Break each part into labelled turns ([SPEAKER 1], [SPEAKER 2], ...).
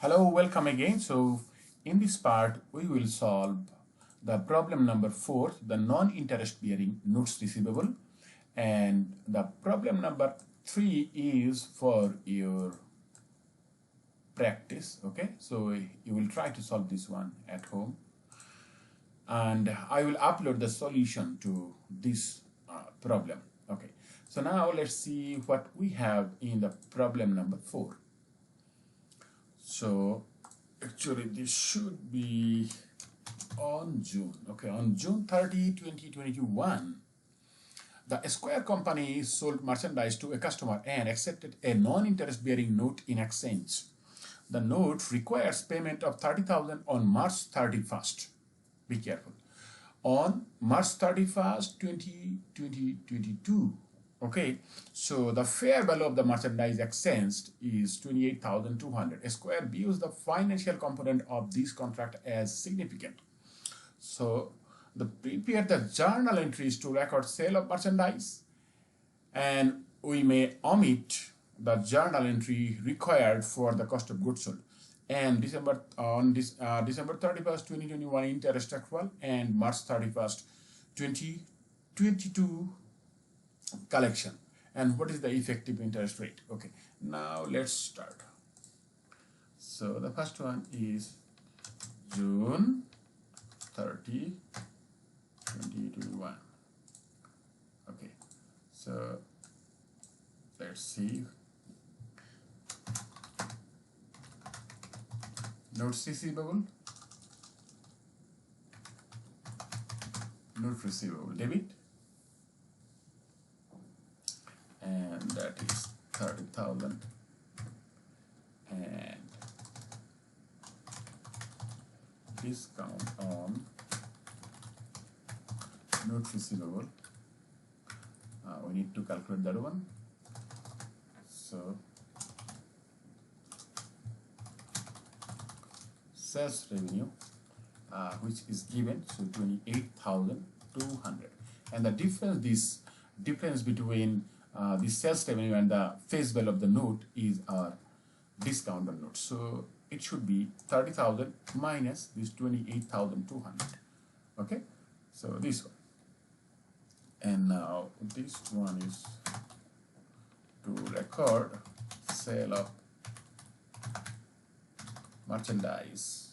[SPEAKER 1] Hello, welcome again. So in this part, we will solve the problem number 4, the non-interest bearing notes receivable. And the problem number 3 is for your practice. Okay, so you will try to solve this one at home. And I will upload the solution to this problem. Okay, so now let's see what we have in the problem number 4. So actually this should be on June. Okay, on June 30, 2021, the Square company sold merchandise to a customer and accepted a non-interest bearing note in exchange. The note requires payment of 30,000 on March 31st. Be careful. On March 31st, 2022. Okay, so the fair value of the merchandise exchanged is 28,200. Square views the financial component of this contract as significant. So prepare the journal entries to record sale of merchandise, and we may omit the journal entry required for the cost of goods sold. And December 31st, 2021 interest accrual and March 31st, 2022 collection. And what is the effective interest rate? Okay, now let's start. So the first one is June 30, 2021. Okay, so let's see. Notes receivable, note receivable debit, and that is 30,000, and discount on note receivable. We need to calculate that one. So sales revenue, which is given, so 28,200, and the difference between the sales revenue and the face value of the note is our discount on note. So it should be 30,000 minus this 28,200. Okay, so this one, and now this one is to record sale of merchandise.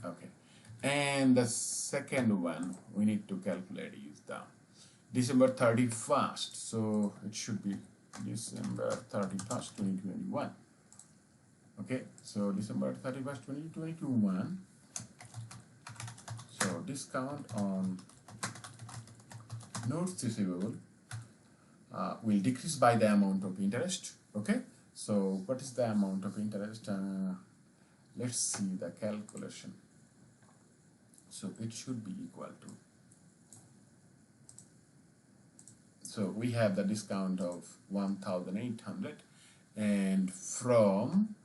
[SPEAKER 1] Okay, and the second one we need to calculate is the December 31st. So it should be December 31st, 2021. Okay, so December 31st, 2021. So discount on notes receivable will decrease by the amount of interest. Okay, so what is the amount of interest? Let's see the calculation. So it should be equal to, so we have the discount of 1,800, and from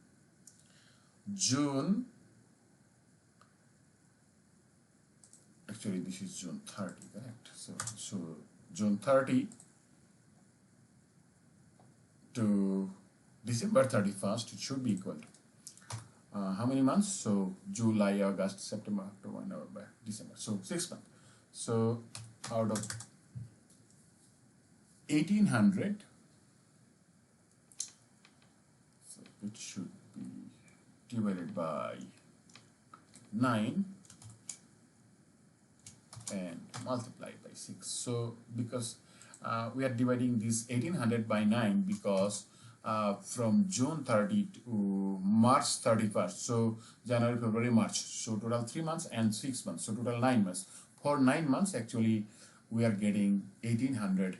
[SPEAKER 1] June, actually this is June 30, correct? So June 30 to December 31st, it should be equal to how many months? So July, August, September, October, November, December. So 6 months. So out of 1,800, so it should be divided by 9 and multiplied by 6. So because we are dividing this 1,800 by 9 because from June 30 to March 31st, so January, February, March, so total 3 months and 6 months, so total 9 months. For 9 months actually we are getting 1,800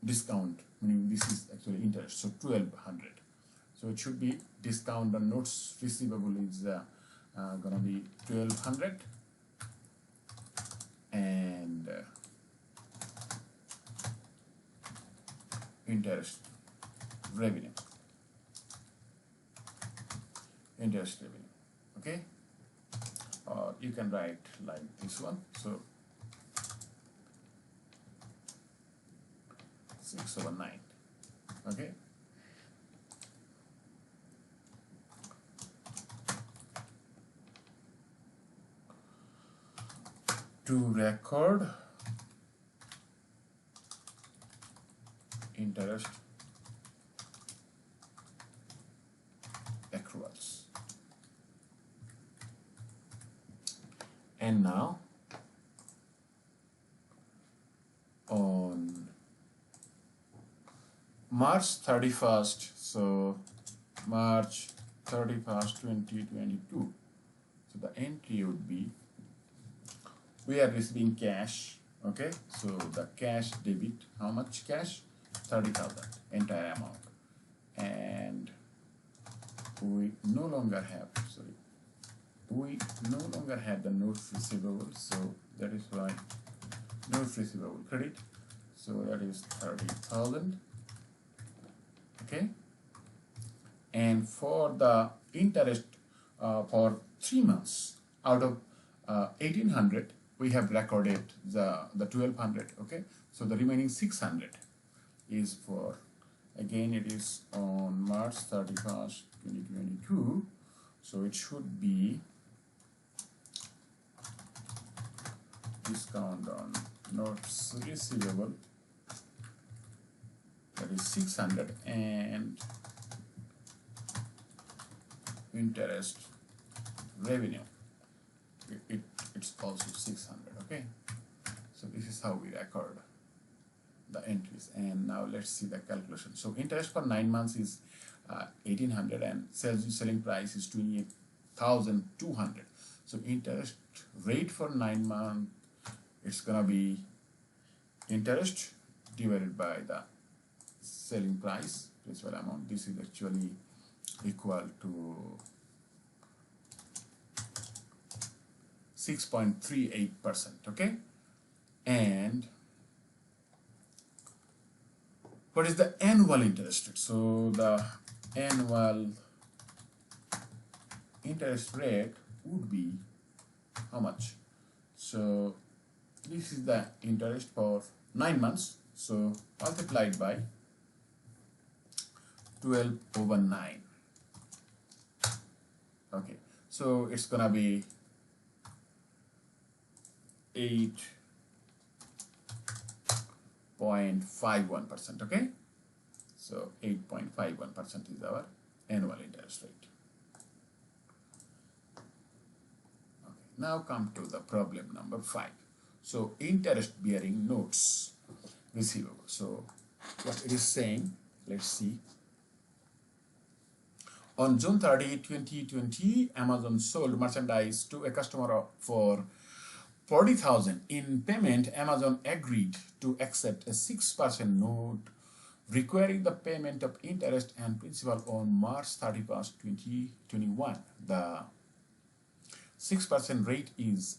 [SPEAKER 1] discount, meaning this is actually interest, so 1,200. So it should be discount on notes receivable is gonna be 1,200, and interest revenue, okay, or you can write like this one, so 6/9, okay, to record interest accruals. And now on March 31st, so March 31st 2022, so the entry would be, we are receiving cash, okay, so the cash debit, how much cash? 30,000, entire amount, and we no longer have, we no longer have the notes receivable, so that is why notes receivable credit, so that is 30,000, okay. And for the interest for 3 months out of 1800, we have recorded the 1200, okay. So the remaining 600 is for, again it is on March 31st 2022, so it should be discount on notes receivable, that is 600, and interest revenue, it's also 600, okay. So this is how we record the entries. And now let's see the calculation. So interest for 9 months is 1800 and selling price is 28,200. So interest rate for 9 months, it's gonna be interest divided by the selling price, principal amount. This is actually equal to 6.38%, okay. And what is the annual interest rate? So the annual interest rate would be how much? So this is the interest for 9 months, so multiplied by 12/9. Okay, so it's gonna be 8.51%, okay. So 8.51% is our annual interest rate. Okay, now come to the problem number 5. So interest bearing notes receivable. So what it is saying, let's see. On June 30, 2020, Amazon sold merchandise to a customer for 40,000. In payment, Amazon agreed to accept a 6% note requiring the payment of interest and principal on March 31st, 2021. The 6% rate is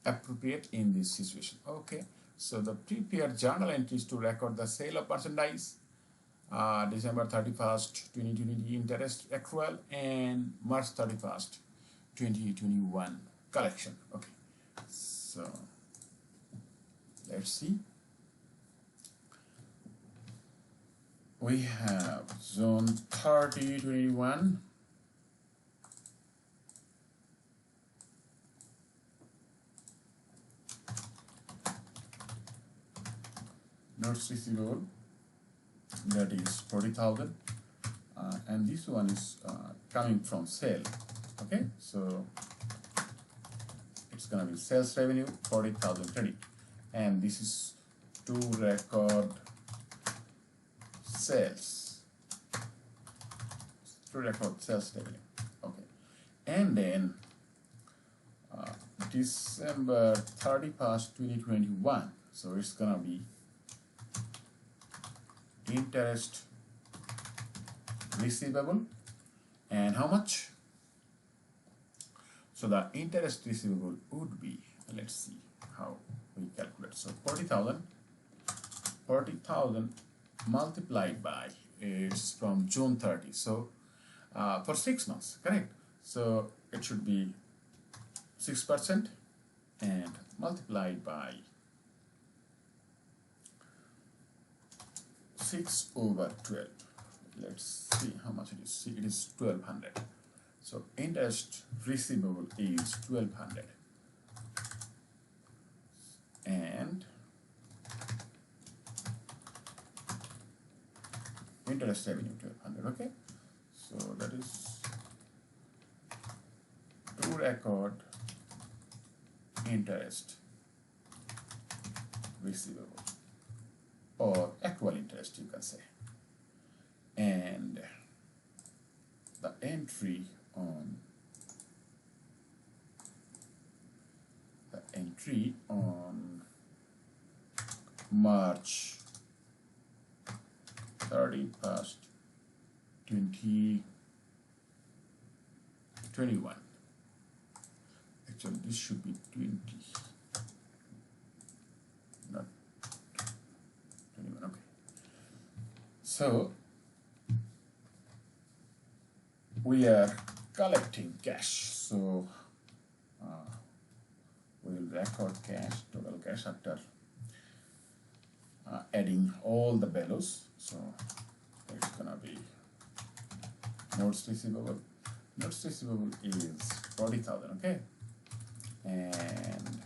[SPEAKER 1] appropriate in this situation. Okay, so the prepared journal entries to record the sale of merchandise, December 31st, 2020 interest accrual, and March 31st, 2021 collection. Okay, so let's see. We have June 30, 2021. Notes receivable, that is 40,000, and this one is coming from sale. Okay, so it's gonna be sales revenue 40,000 credit, and this is to record sales, revenue. Okay, and then December 31st, 2021. So it's gonna be interest receivable, and how much? So the interest receivable would be, let's see how we calculate. So 40,000 multiplied by, it's from June 30, so for 6 months, correct? So it should be 6% and multiplied by 6/12. Let's see how much it is. See, it is 1200. So interest receivable is 1200. and interest revenue 1200. Okay, so that is to record interest receivable or actual interest, you can say, and the entry on March 31st, 2021. Actually, this should be 20, not 21. Okay. So we are collecting cash. So we will record cash, total cash after adding all the values. So it's gonna be notes receivable. Notes receivable is 40,000. Okay, and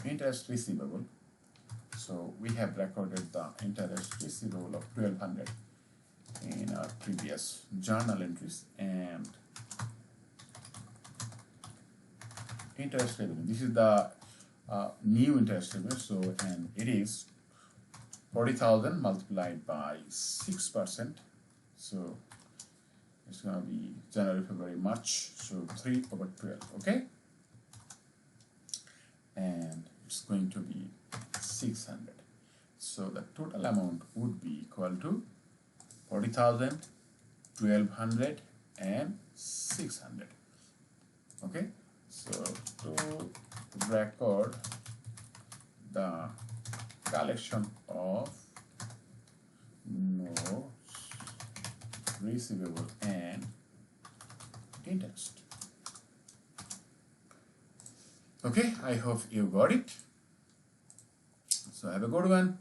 [SPEAKER 1] interest receivable. So we have recorded the interest receivable of 1200 in our previous journal entries, and interest revenue. This is the new interest revenue. So, and it is 40,000 multiplied by 6%. So it's gonna be January, February, March. So 3/12. Okay, and it's going to be 600. So the total amount would be equal to 40,000, 1200, and 600. Okay, so to record the collection of notes receivable and interest. Okay, I hope you got it. So have a good one.